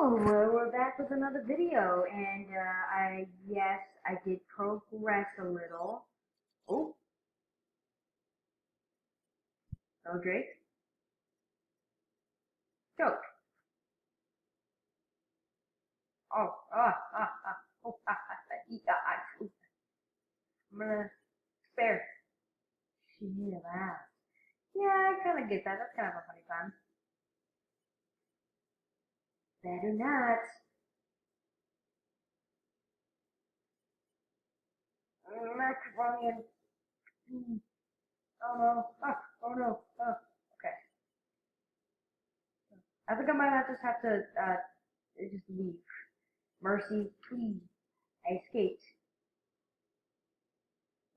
We're back with another video, and yes, I did progress a little. Oh, no Drake. Joke. Oh, oh, I'm gonna spare. Chill out. Yeah, I kind of get that. That's kind of a funny fun. Better not. Macaroni. Oh no. Oh no. Oh, okay. I think I might just have to just leave. Mercy, please. I escaped.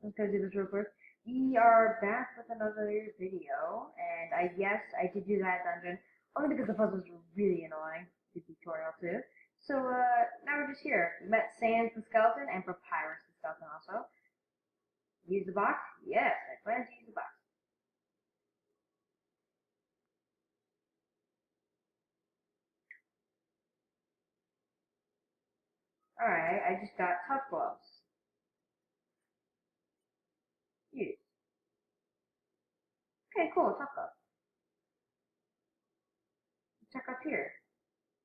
Let's go do this real quick. We are back with another video, and yes, I did do that dungeon, only because the puzzles were really annoying, the tutorial too. So, now we're just here. We met Sans the skeleton, and Papyrus the skeleton also. Use the box? Yes, I plan to use the box. Alright, I just got tough gloves. Use. Okay, cool, tough gloves. Check up here.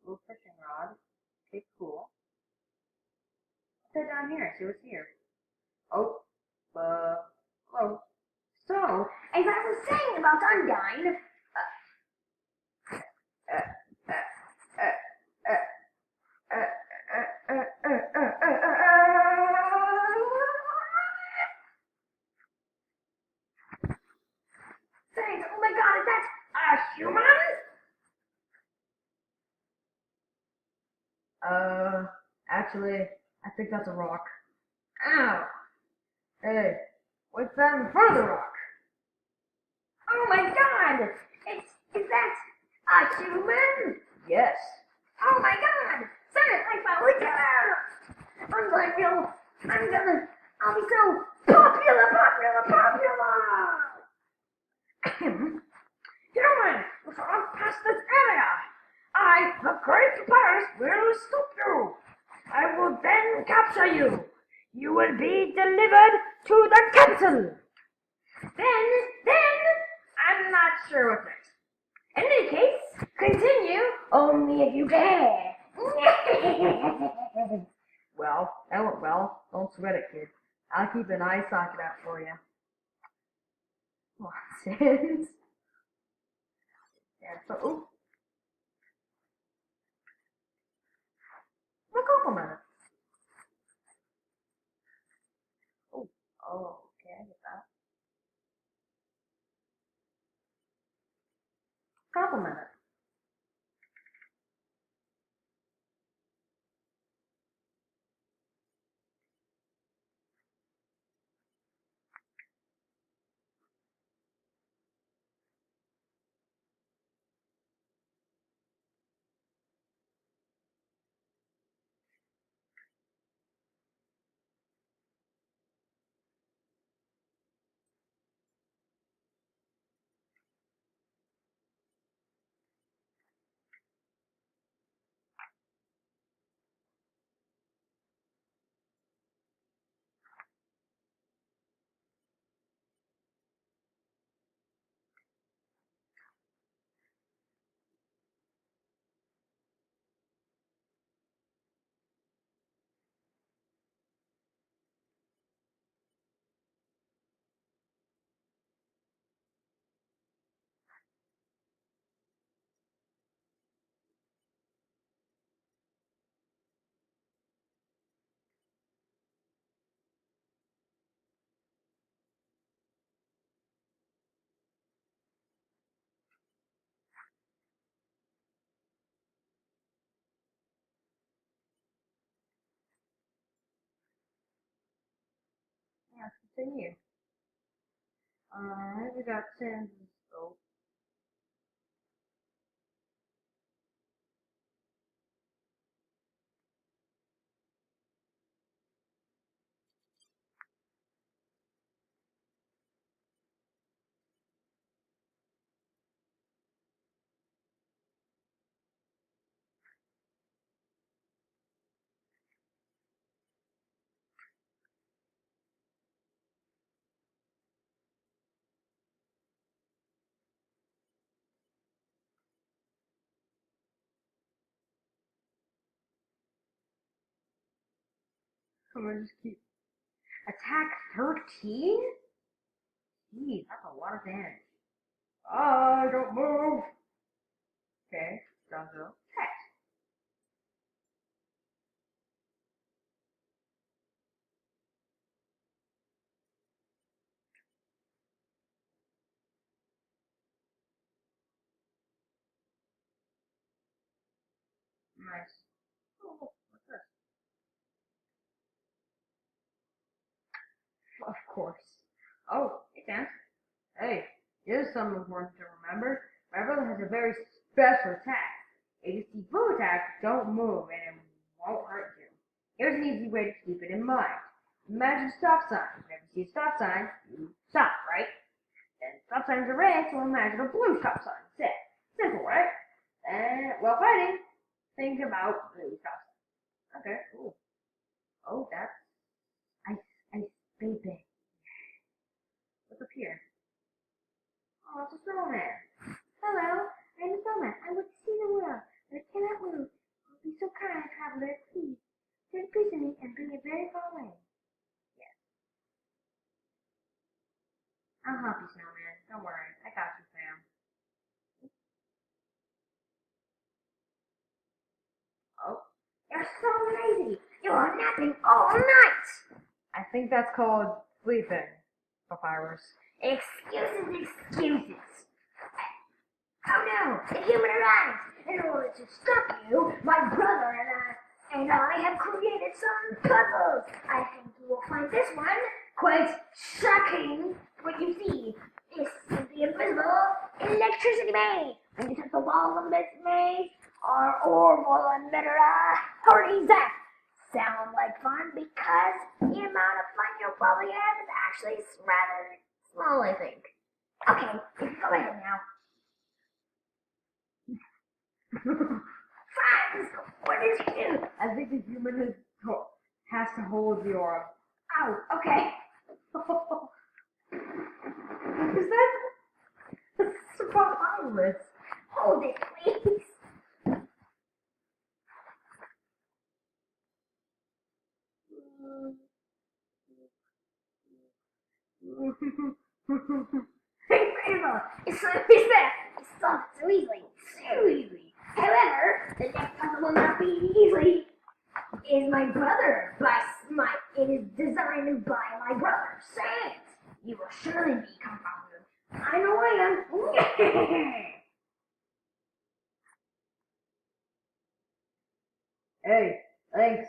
Little fishing rod. Okay, cool. Put that down here, see what's here. Oh, hello. So, as I was saying about Undyne, saying, oh my god, is that a human? Actually, I think that's a rock. Ow! Hey, what's that in front of the rock? Oh my god! Is that a human? Yes. Oh my god! Sir, I found a killer! I'll be so popular! Human, from past this area! I, the great Papyrus, will stop you! I will then capture you! You will be delivered to the capital! Then, I'm not sure what next. In any case, continue only if you dare. Well, that went well. Don't sweat it, kid. I'll keep an eye socket out for you. Nonsense. Yeah, so, ooh. Look up a minute. Oh, okay, I get that. Compliment it. Yeah, continue. Alright, we got 10. Oh, I'm gonna just keep. Attack 13? Jeez, that's a lot of damage. Ah, don't move! Okay, Gonzo. Attack. Nice. Oh, what's this? Of course. Oh, hey, Dan. Hey, here's something important to remember. My brother has a very special attack. If you see full attack, don't move and it won't hurt you. Here's an easy way to keep it in mind. Imagine a stop sign. Whenever you see a stop sign, you stop, right? And stop signs are red, so imagine a blue stop sign instead. Simple, right? And while fighting, think about blue stop sign. Okay, cool. Oh, that's ice, baby. What's up here? Oh, it's a snowman. Hello, I'm a snowman. I want to see the world, but I cannot move. Oh, be so kind, traveler, please. Take a piece of me and bring it very far away. Yes, I'll help you, snowman. Don't worry, I got you, fam. Oh, you're so lazy. You are napping all night. I think that's called sleeping, Papyrus. Excuses, excuses. Oh no, the human arrives! In order to stop you, my brother and I have created some puzzles. I think you will find this one quite shocking. What you see, this is the invisible electricity maze. When you touch the wall of this maze, our orb will emit a hearty zap. Sound like fun because the amount of fun you'll probably have is actually rather small, I think. Okay, you can go ahead now. Friends, what did you do? I think the human has to hold the orb. Oh, okay. Is that surprise? Hold it, please. Hey, Grandma, it's like this that. It's solved so easily, so easily. However, the next puzzle will not be easy. Is my brother, it is designed by my brother, Sans. You will surely be confounded. I know I am. Hey, thanks.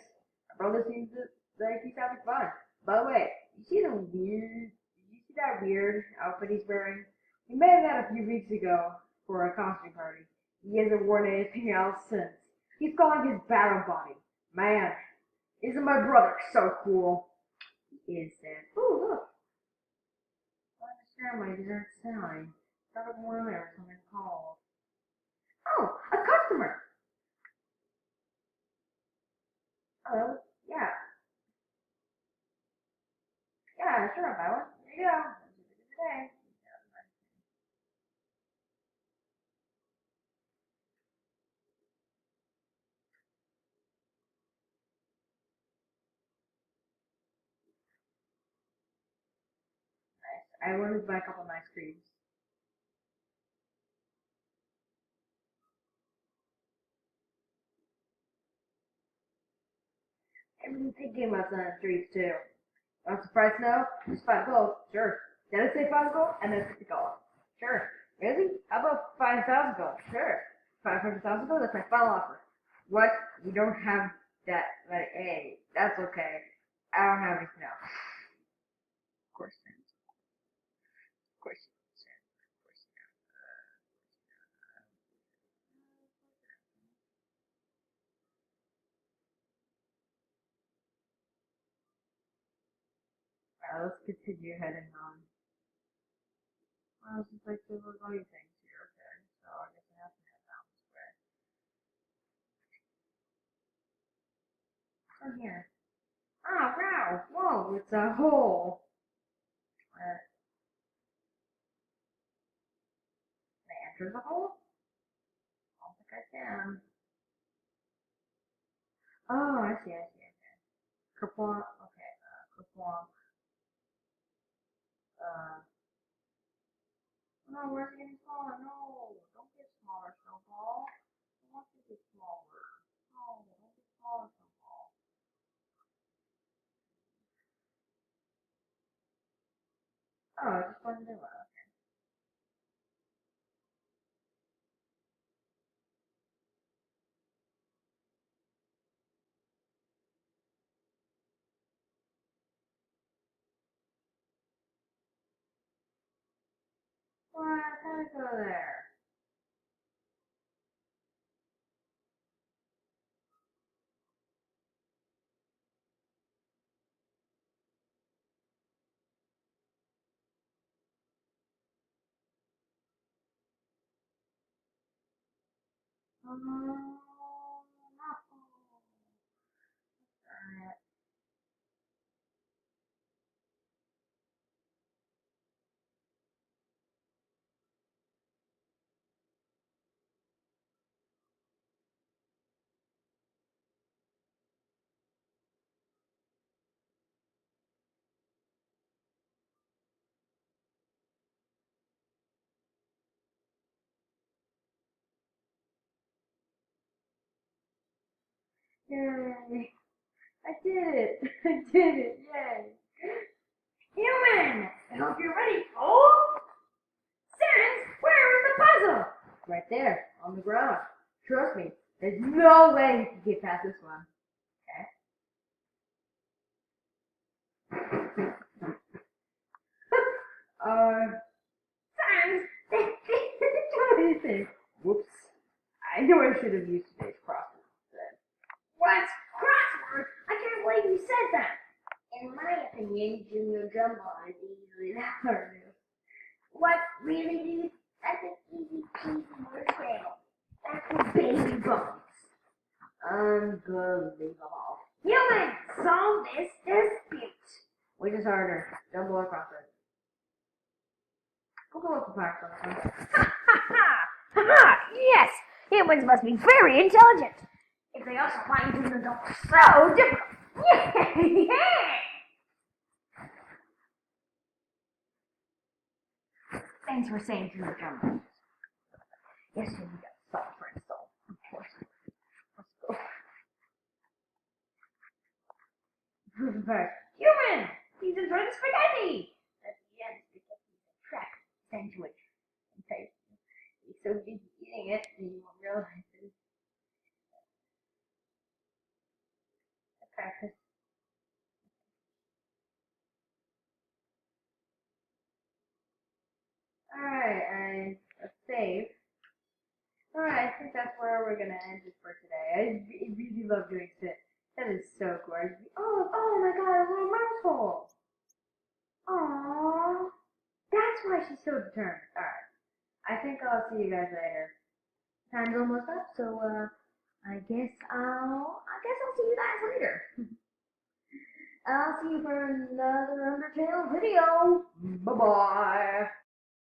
My brother seems to think he's having fun. By the way, did you see that weird outfit he's wearing? He made that a few weeks ago for a costume party. He hasn't worn anything else since. He's calling his battle body. Man, isn't my brother so cool? He is, Sam. Ooh, look. I understand my dessert selling. Start of one there, something called. Oh, a customer! Hello? Yeah. Yeah, sure, I'll buy one. Here you go. Today. I wanted to buy a couple of ice creams. I've been thinking about some treats too. What's the price now? Just 5 gold. Sure. Did I say 5 gold? And then 50 gold. Sure. Really? How about 5,000 gold? Sure. 500,000 gold? That's my final offer. What? You don't have that? Like, hey, that's okay. I don't have anything else. Of course, Sam. Of course, Sam. Of course, Sam. Let's continue heading on. Well, it's just like the going things here. Okay, so I guess I have to head down this way. From here. Ah, wow! Whoa, it's a hole. Can I enter the hole? I don't think I can. Oh, I see. Couple. long. No, where's it getting smaller? No, don't get smaller, Snowball. I want you to get smaller. No, don't get smaller, Snowball. Oh, I just wanted to do it. Why, how did it go there? Oh, no. Alright. Yay. I did it. I did it. Yay. Human! I hope you're ready, folks. Sans, where is the puzzle? Right there, on the ground. Trust me, there's no way you can get past this one. Okay? Sans, what is this? Whoops. I know I should have used today's crossword instead. What? Crossword? I can't believe you said that. In my opinion, Junior Jumbo is easily learned. What? Really, dude? That's an easy peasy undertale. That's a baby bones. Unbelievable. Human, solve this dispute. Which is harder, Jumbo or crossword? We'll go with the crossword. Ha ha ha! Ha ha! Yes! Humans must be very intelligent. If they also find humans are so difficult. Yeah! Thanks for saying Junior Jumbo. Yes, sir, you got solve for install. Of course. Let's go. Human! He's enjoying the spaghetti! At the end, because he's a trap sandwich. Okay. He's so busy eating it, and you won't realize it. Okay. Alright, and let's save. Alright, I think that's where we're gonna end it for today. I really love doing sit. That is so cool. Oh my god, a little mouse hole! Aww. That's why she's so determined. Alright. I think I'll see you guys later. Time's almost up, so I guess I'll see you guys later. I'll see you for another Undertale video. Bye bye.